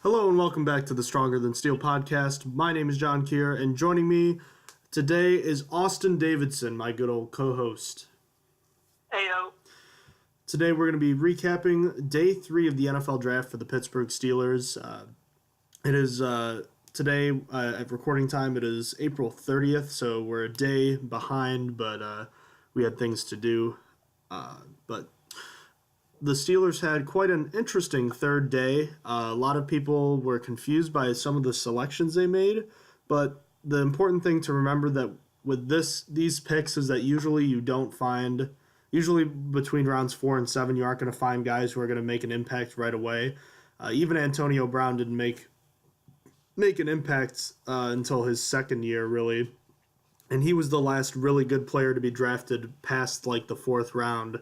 Hello and welcome back to the Stronger Than Steel podcast. My name is John Keir, and joining me today is Austin Davidson, my good old co-host. Heyo. Today we're going to be recapping Day 3 of the NFL Draft for the Pittsburgh Steelers. It is today, at recording time, it is April 30th, so we're a day behind, but we had things to do. But the Steelers had quite an interesting third day. A lot of people were confused by some of the selections they made, but the important thing to remember that with these picks is that usually between rounds 4 and 7, you aren't going to find guys who are going to make an impact right away. Even Antonio Brown didn't make an impact until his second year, really, and he was the last really good player to be drafted past like the 4th round.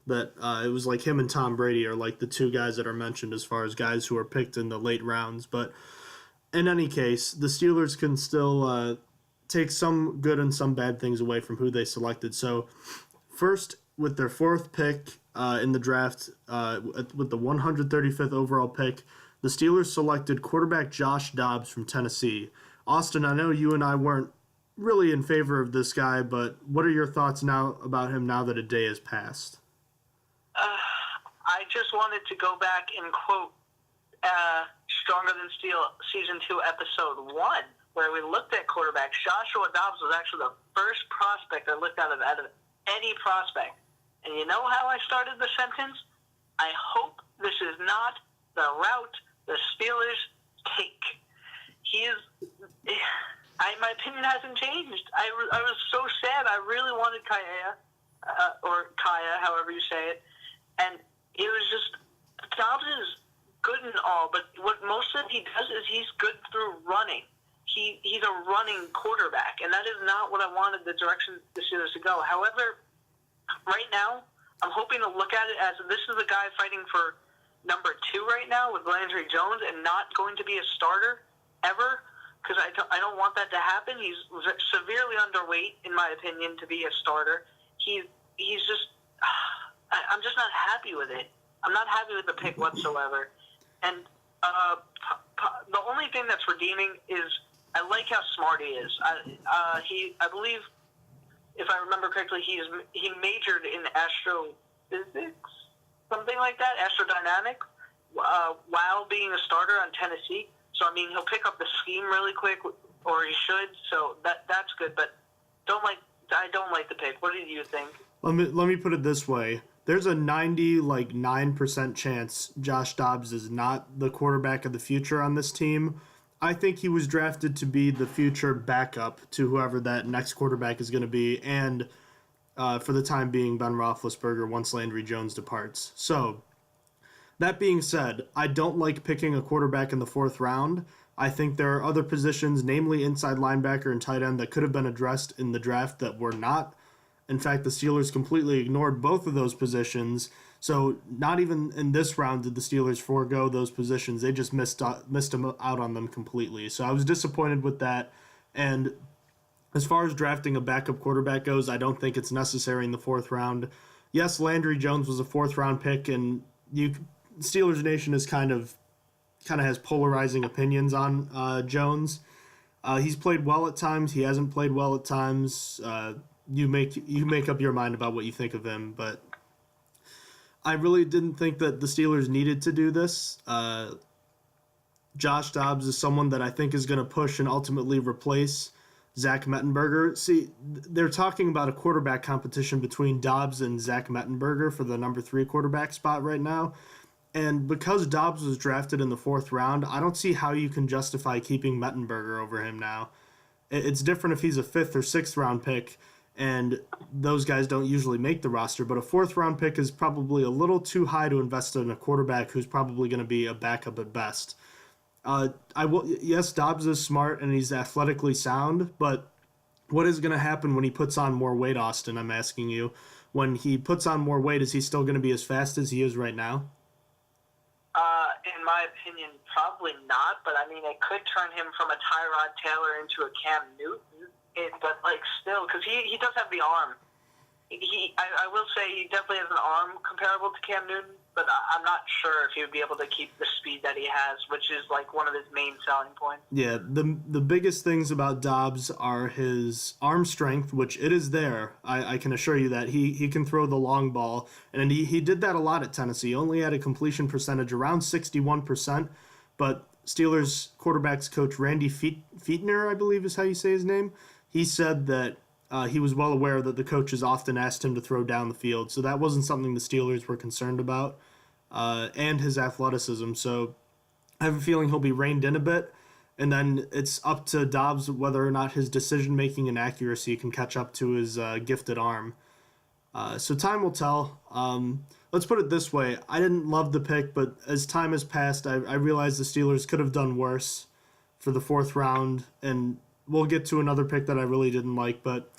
That it was like him and Tom Brady are like the two guys that are mentioned as far as guys who are picked in the late rounds. But in any case, the Steelers can still take some good and some bad things away from who they selected. So first, with their 4th pick in the draft, with the 135th overall pick, the Steelers selected quarterback Josh Dobbs from Tennessee. Austin, I know you and I weren't really in favor of this guy, but what are your thoughts now about him now that a day has passed? I just wanted to go back and quote Stronger Than Steel Season 2, Episode 1, where we looked at quarterbacks. Joshua Dobbs was actually the first prospect I looked out of any prospect. And you know how I started the sentence? I hope this is not the route the Steelers take. My opinion hasn't changed. I was so sad. I really wanted Kaya, or Kaya, however you say it. And it was just, Dobbs is good and all, but what most of he does is he's good through running. He's a running quarterback, and that is not what I wanted the direction the Steelers to go. However, right now, I'm hoping to look at it as this is a guy fighting for number 2 right now with Landry Jones and not going to be a starter ever, because I don't want that to happen. He's severely underweight, in my opinion, to be a starter. He's just... I'm just not happy with it. I'm not happy with the pick whatsoever. And the only thing that's redeeming is I like how smart he is. I believe, if I remember correctly, he majored in astrophysics, something like that, astrodynamic, while being a starter on Tennessee. So, I mean, he'll pick up the scheme really quick, or he should. So that's good. But I don't like the pick. What do you think? Let me put it this way. There's a 9% chance Josh Dobbs is not the quarterback of the future on this team. I think he was drafted to be the future backup to whoever that next quarterback is going to be, and for the time being, Ben Roethlisberger once Landry Jones departs. So, that being said, I don't like picking a quarterback in the 4th round. I think there are other positions, namely inside linebacker and tight end, that could have been addressed in the draft that were not. In fact, the Steelers completely ignored both of those positions. So not even in this round did the Steelers forego those positions. They just missed them out on them completely. So I was disappointed with that. And as far as drafting a backup quarterback goes, I don't think it's necessary in the 4th round. Yes, Landry Jones was a 4th round pick, and Steelers Nation is kind of has polarizing opinions on Jones. He's played well at times. He hasn't played well at times. You make up your mind about what you think of him, but I really didn't think that the Steelers needed to do this. Josh Dobbs is someone that I think is going to push and ultimately replace Zach Mettenberger. See, they're talking about a quarterback competition between Dobbs and Zach Mettenberger for the number 3 quarterback spot right now. And because Dobbs was drafted in the 4th round, I don't see how you can justify keeping Mettenberger over him now. It's different if he's a 5th or 6th round pick, and those guys don't usually make the roster, but a 4th round pick is probably a little too high to invest in a quarterback who's probably going to be a backup at best. Yes, Dobbs is smart and he's athletically sound, but what is going to happen when he puts on more weight, Austin? I'm asking you. When he puts on more weight, is he still going to be as fast as he is right now? In my opinion, probably not, but I mean, it could turn him from a Tyrod Taylor into a Cam Newton, but still, because he does have the arm. I will say he definitely has an arm comparable to Cam Newton, but I'm not sure if he would be able to keep the speed that he has, which is like one of his main selling points. Yeah, the biggest things about Dobbs are his arm strength, which it is there. I can assure you that he can throw the long ball, and he did that a lot at Tennessee. He only had a completion percentage around 61%, but Steelers quarterbacks coach Randy Fichtner, I believe is how you say his name, he said that he was well aware that the coaches often asked him to throw down the field, so that wasn't something the Steelers were concerned about, and his athleticism. So I have a feeling he'll be reined in a bit, and then it's up to Dobbs whether or not his decision making and accuracy can catch up to his gifted arm. So time will tell. Let's put it this way: I didn't love the pick, but as time has passed, I realized the Steelers could have done worse for the fourth round, and we'll get to another pick that I really didn't like, but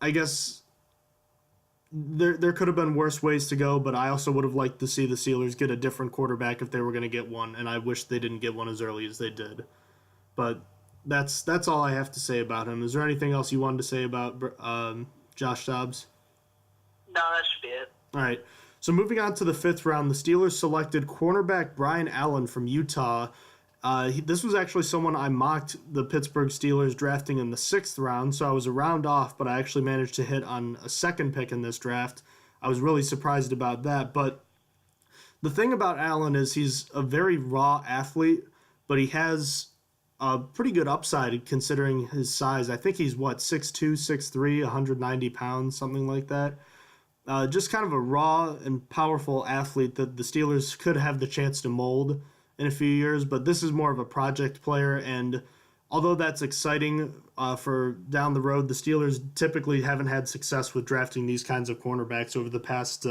I guess there could have been worse ways to go, but I also would have liked to see the Steelers get a different quarterback if they were going to get one, and I wish they didn't get one as early as they did. But that's all I have to say about him. Is there anything else you wanted to say about Josh Dobbs? No, that should be it. All right. So moving on to the fifth round, the Steelers selected cornerback Brian Allen from Utah. This was actually someone I mocked the Pittsburgh Steelers drafting in the sixth round, so I was a round off, but I actually managed to hit on a second pick in this draft. I was really surprised about that, but the thing about Allen is he's a very raw athlete, but he has a pretty good upside considering his size. I think he's, 6'2", 6'3", 190 pounds, something like that. Just kind of a raw and powerful athlete that the Steelers could have the chance to mold in a few years, but this is more of a project player, and although that's exciting for down the road, the Steelers typically haven't had success with drafting these kinds of cornerbacks over the past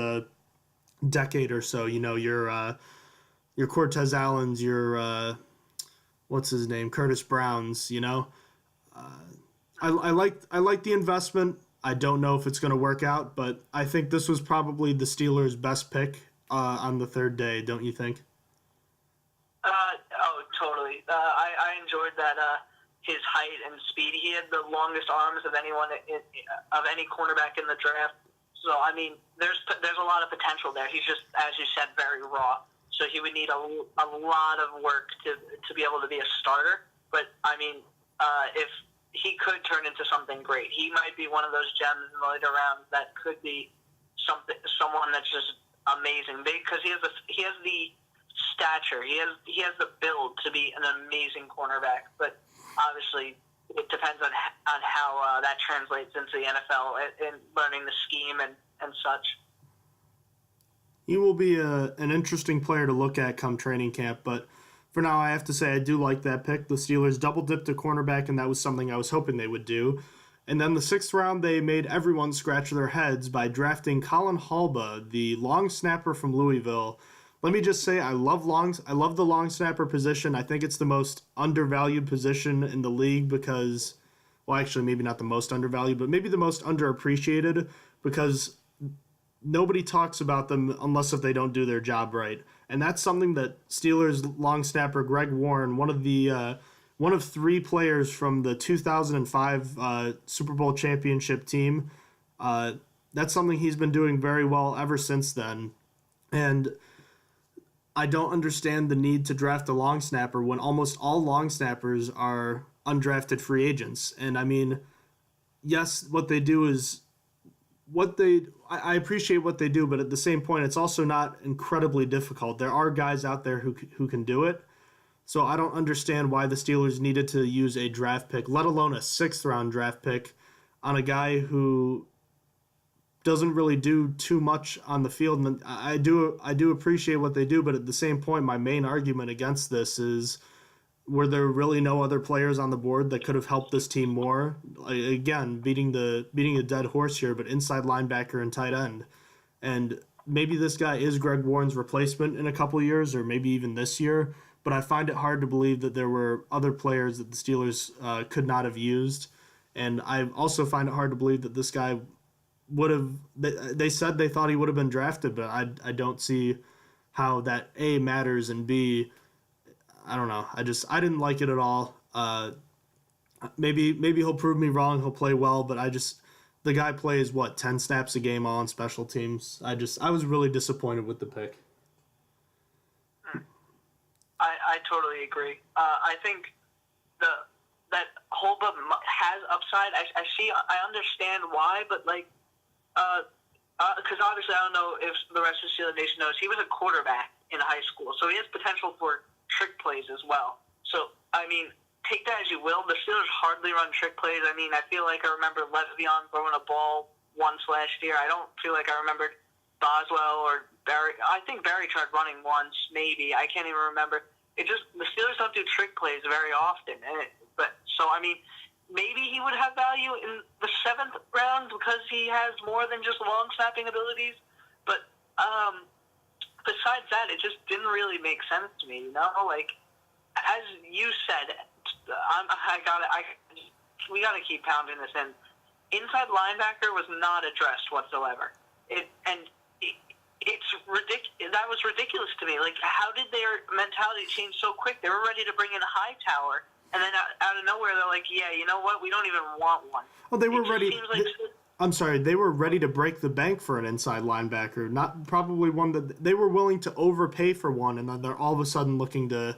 decade or so. You know, your Cortez Allens, your what's his name, Curtis Browns. You know, I like the investment. I don't know if it's going to work out, but I think this was probably the Steelers' best pick on the third day. Don't you think? Totally. I enjoyed that his height and speed. He had the longest arms of anyone of any cornerback in the draft. So I mean, there's a lot of potential there. He's just, as you said, very raw. So he would need a lot of work to be able to be a starter. But I mean, if he could turn into something great, he might be one of those gems in the later rounds that could be someone that's just amazing. Because he has the stature. He has the build to be an amazing cornerback, but obviously it depends on how that translates into the NFL and learning the scheme and such. He will be an interesting player to look at come training camp, but for now I have to say I do like that pick. The Steelers double-dipped a cornerback, and that was something I was hoping they would do. And then the sixth round, they made everyone scratch their heads by drafting Colin Halba, the long snapper from Louisville. Let me just say I love the long snapper position. I think it's the most undervalued position in the league because, well, actually maybe not the most undervalued, but maybe the most underappreciated because nobody talks about them unless if they don't do their job right. And that's something that Steelers long snapper Greg Warren, one of three players from the 2005 Super Bowl championship team, that's something he's been doing very well ever since then. And I don't understand the need to draft a long snapper when almost all long snappers are undrafted free agents. And I mean, yes, what they do is I appreciate what they do, but at the same point, it's also not incredibly difficult. There are guys out there who can do it. So I don't understand why the Steelers needed to use a draft pick, let alone a sixth round draft pick, on a guy who doesn't really do too much on the field. And I do appreciate what they do, but at the same point, my main argument against this is, were there really no other players on the board that could have helped this team more? Again, beating a dead horse here, but inside linebacker and tight end. And maybe this guy is Greg Warren's replacement in a couple of years, or maybe even this year, but I find it hard to believe that there were other players that the Steelers could not have used. And I also find it hard to believe that this guy would have. They said they thought he would have been drafted, but I don't see how that A matters, and B, I don't know. I didn't like it at all. Maybe he'll prove me wrong. He'll play well, but the guy plays, 10 snaps a game all on special teams. I was really disappointed with the pick. I totally agree. I think that Holba has upside. I understand why, but like, because obviously I don't know if the rest of the Steelers Nation knows, he was a quarterback in high school, so he has potential for trick plays as well. So, I mean, take that as you will. The Steelers hardly run trick plays. I mean, I feel like I remember Le'Veon throwing a ball once last year. I don't feel like I remembered Boswell or Barry. I think Barry tried running once, maybe. I can't even remember. The Steelers don't do trick plays very often. So, I mean, maybe he would have value in the 7th round because he has more than just long snapping abilities. But besides that, it just didn't really make sense to me. You know, like as you said, we gotta keep pounding this in. Inside linebacker was not addressed whatsoever. It's ridiculous. That was ridiculous to me. Like, how did their mentality change so quick? They were ready to bring in Hightower. And then out of nowhere, they're like, yeah, you know what? We don't even want one. Well, they were ready. I'm sorry, they were ready to break the bank for an inside linebacker. Not probably one that they were willing to overpay for one, and then they're all of a sudden looking to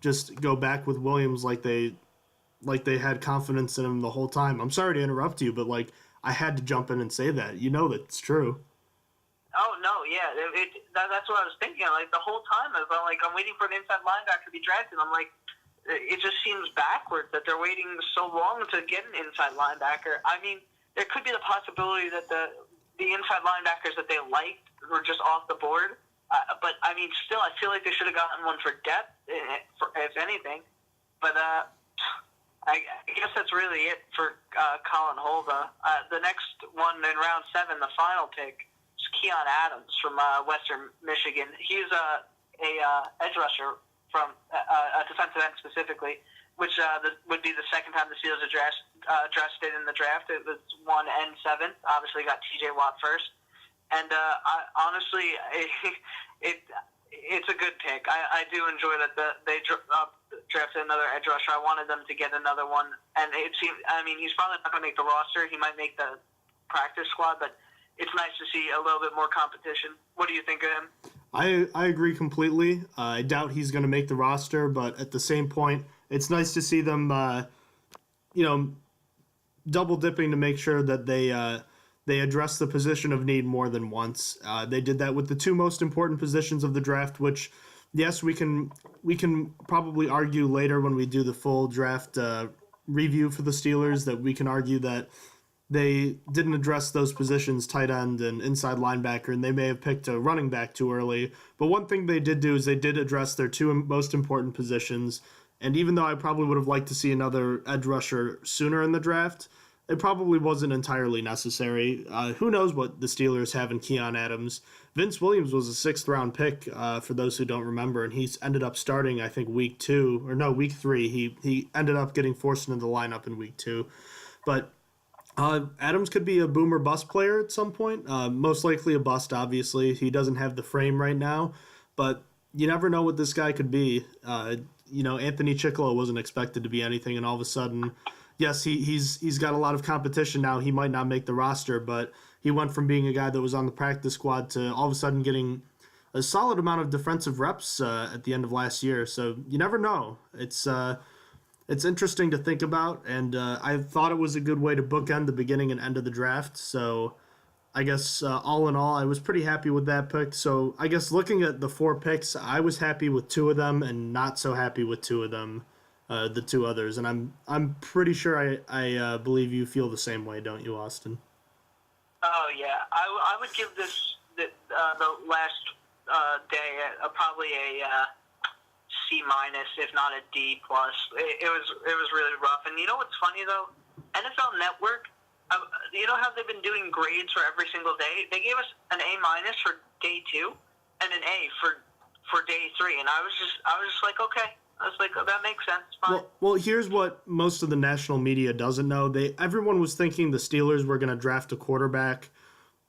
just go back with Williams like they had confidence in him the whole time. I'm sorry to interrupt you, but like I had to jump in and say that. You know that's true. Oh no, yeah, that's what I was thinking. Like the whole time, I'm waiting for an inside linebacker to be drafted. I'm like, it just seems backwards that they're waiting so long to get an inside linebacker. I mean, there could be the possibility that the inside linebackers that they liked were just off the board. But, I mean, still, I feel like they should have gotten one for depth, if anything. But I guess that's really it for Colin Holba. The next one in round 7, the final pick, is Keon Adams from Western Michigan. He's a edge rusher from a defensive end specifically, which would be the second time the Steelers addressed it in the draft. It was 1 and 7. Obviously, got T.J. Watt first, and honestly, it's a good pick. I do enjoy that they drafted another edge rusher. I wanted them to get another one, and it seems. I mean, he's probably not going to make the roster. He might make the practice squad, but it's nice to see a little bit more competition. What do you think of him? I agree completely. I doubt he's going to make the roster, but at the same point, it's nice to see them, double dipping to make sure that they address the position of need more than once. They did that with the 2 most important positions of the draft, which, yes, we can probably argue later when we do the full draft review for the Steelers that we can argue that they didn't address those positions, tight end and inside linebacker, and they may have picked a running back too early. But one thing they did do is they did address their 2 most important positions. And even though I probably would have liked to see another edge rusher sooner in the draft, it probably wasn't entirely necessary. Who knows what the Steelers have in Keon Adams. Vince Williams was a 6th-round pick, for those who don't remember, and he's ended up starting, I think, week 3. He ended up getting forced into the lineup in week 2. But Adams could be a boom or bust player at some point. Most likely a bust, obviously. He doesn't have the frame right now, but you never know what this guy could be. Anthony Chicklow wasn't expected to be anything, and all of a sudden, yes, he's got a lot of competition now. He might not make the roster, but he went from being a guy that was on the practice squad to all of a sudden getting a solid amount of defensive reps at the end of last year. So you never know. It's interesting to think about, and I thought it was a good way to bookend the beginning and end of the draft. So I guess all in all, I was pretty happy with that pick. So I guess looking at the 4 picks, I was happy with 2 of them and not so happy with 2 of them, the 2 others. And I'm pretty sure I believe you feel the same way, don't you, Austin? Oh, yeah. I would give this the last day probably a C-, if not a D+. It was really rough. And you know what's funny, though? NFL Network, you know how they've been doing grades for every single day? They gave us an A- for day 2 and an A for day 3. And I was just like, okay. I was like, oh, that makes sense. Fine. Well, here's what most of the national media doesn't know. Everyone was thinking the Steelers were going to draft a quarterback,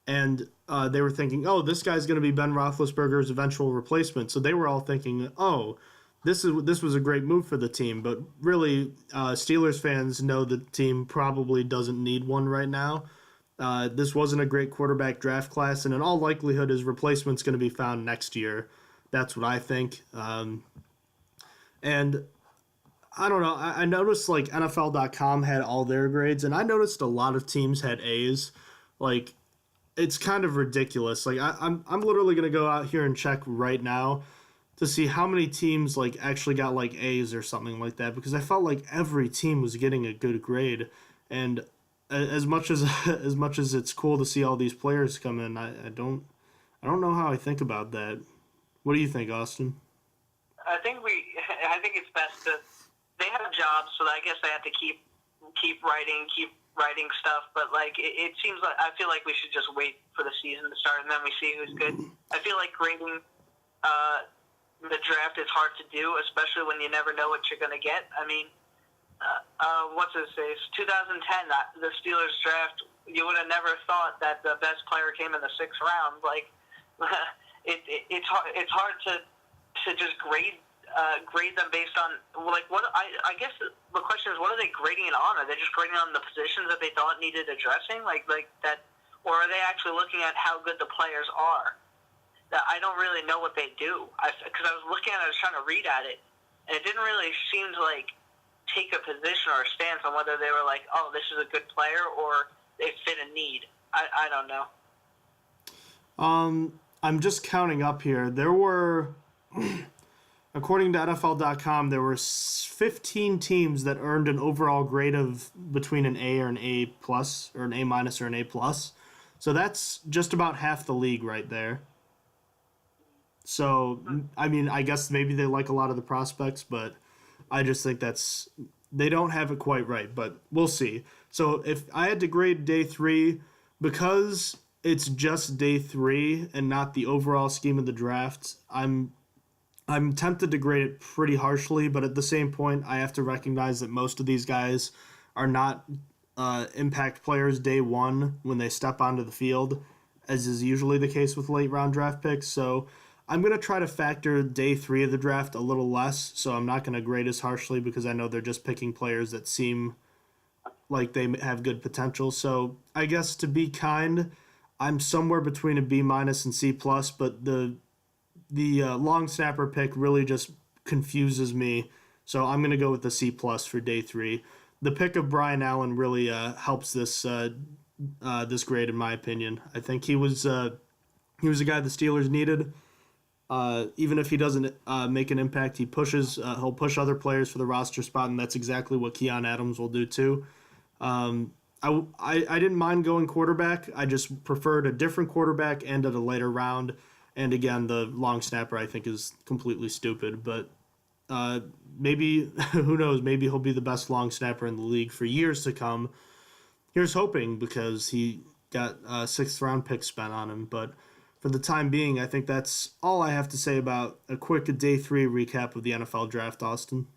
and they were thinking, oh, this guy's going to be Ben Roethlisberger's eventual replacement. So they were all thinking, oh, this was a great move for the team. But really, Steelers fans know the team probably doesn't need one right now. This wasn't a great quarterback draft class, and in all likelihood, his replacement's going to be found next year. That's what I think. And I don't know. I noticed like NFL.com had all their grades, and I noticed a lot of teams had A's. Like it's kind of ridiculous. Like I'm literally gonna go out here and check right now to see how many teams like actually got like A's or something like that because I felt like every team was getting a good grade, and as much as as much as it's cool to see all these players come in, I don't know how I think about that. What do you think, Austin? I think I think it's best to. They have jobs, so I guess they have to keep writing stuff. But like, it seems like I feel like we should just wait for the season to start and then we see who's good. I feel like grading the draft is hard to do, especially when you never know what you're going to get. I mean, what's his face? 2010, the Steelers draft. You would have never thought that the best player came in the 6th round. Like, it's hard to just grade them based on like what I guess the question is what are they grading it on? Are they just grading on the positions that they thought needed addressing, like that, or are they actually looking at how good the players are? That I don't really know what they do. Because I was looking at it, I was trying to read at it, and it didn't really seem to like take a position or a stance on whether they were like, oh, this is a good player or they fit a need. I don't know. I'm just counting up here. There were, according to NFL.com, there were 15 teams that earned an overall grade of between an A or an A plus, or an A minus or an A plus. So that's just about half the league right there. So, I mean, I guess maybe they like a lot of the prospects, but I just think they don't have it quite right, but we'll see. So if I had to grade day 3, because it's just day 3 and not the overall scheme of the draft, I'm tempted to grade it pretty harshly, but at the same point, I have to recognize that most of these guys are not impact players day 1 when they step onto the field, as is usually the case with late round draft picks. So I'm going to try to factor day 3 of the draft a little less, so I'm not going to grade as harshly because I know they're just picking players that seem like they have good potential. So I guess to be kind, I'm somewhere between a B minus and C plus, but the long snapper pick really just confuses me. So I'm going to go with the C plus for day 3. The pick of Brian Allen really helps this this grade in my opinion. I think he was a guy the Steelers needed. Even if he doesn't make an impact, he'll push other players for the roster spot, and that's exactly what Keon Adams will do too. I didn't mind going quarterback. I just preferred a different quarterback and at a later round. And again, the long snapper I think is completely stupid, but maybe, who knows, maybe he'll be the best long snapper in the league for years to come. Here's hoping, because he got a 6th round pick spent on him, but for the time being, I think that's all I have to say about a quick day 3 recap of the NFL draft, Austin.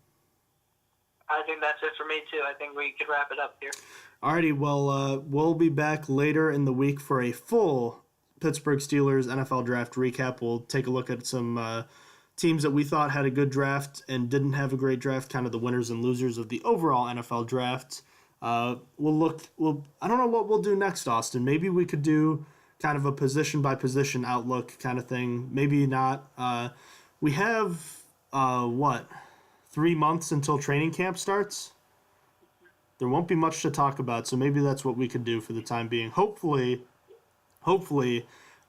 I think that's it for me, too. I think we could wrap it up here. Alrighty, well, we'll be back later in the week for a full Pittsburgh Steelers NFL draft recap. We'll take a look at some teams that we thought had a good draft and didn't have a great draft, kind of the winners and losers of the overall NFL draft. I don't know what we'll do next, Austin. Maybe we could do kind of a position by position outlook kind of thing. Maybe not. We have 3 months until training camp starts. There won't be much to talk about, so maybe that's what we could do for the time being. Hopefully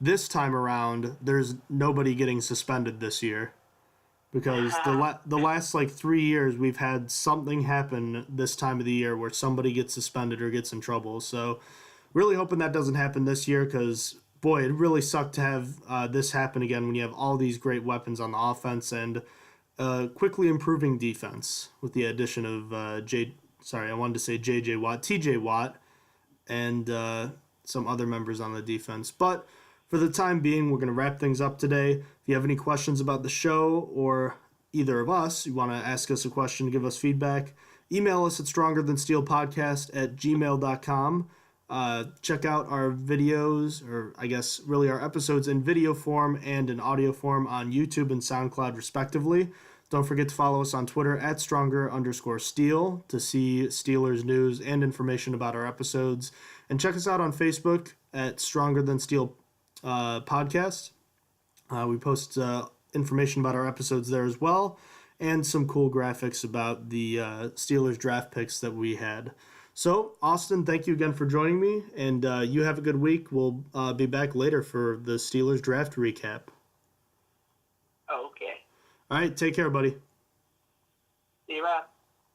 this time around there's nobody getting suspended this year, because the last like 3 years we've had something happen this time of the year where somebody gets suspended or gets in trouble. So really hoping that doesn't happen this year, because, boy, it really sucked to have this happen again when you have all these great weapons on the offense and quickly improving defense with the addition of J.J. Watt, T.J. Watt, and some other members on the defense. But for the time being, we're going to wrap things up today. If you have any questions about the show or either of us, you want to ask us a question, give us feedback, email us at strongerthansteelpodcast@gmail.com. Check out our videos, or I guess really our episodes in video form and in audio form on YouTube and SoundCloud respectively. Don't forget to follow us on Twitter at Stronger_Steel to see Steelers news and information about our episodes. And check us out on Facebook at Stronger Than Steel Podcast. We post information about our episodes there as well, and some cool graphics about the Steelers draft picks that we had. So, Austin, thank you again for joining me, and you have a good week. We'll be back later for the Steelers draft recap. Okay. All right, take care, buddy. See you around.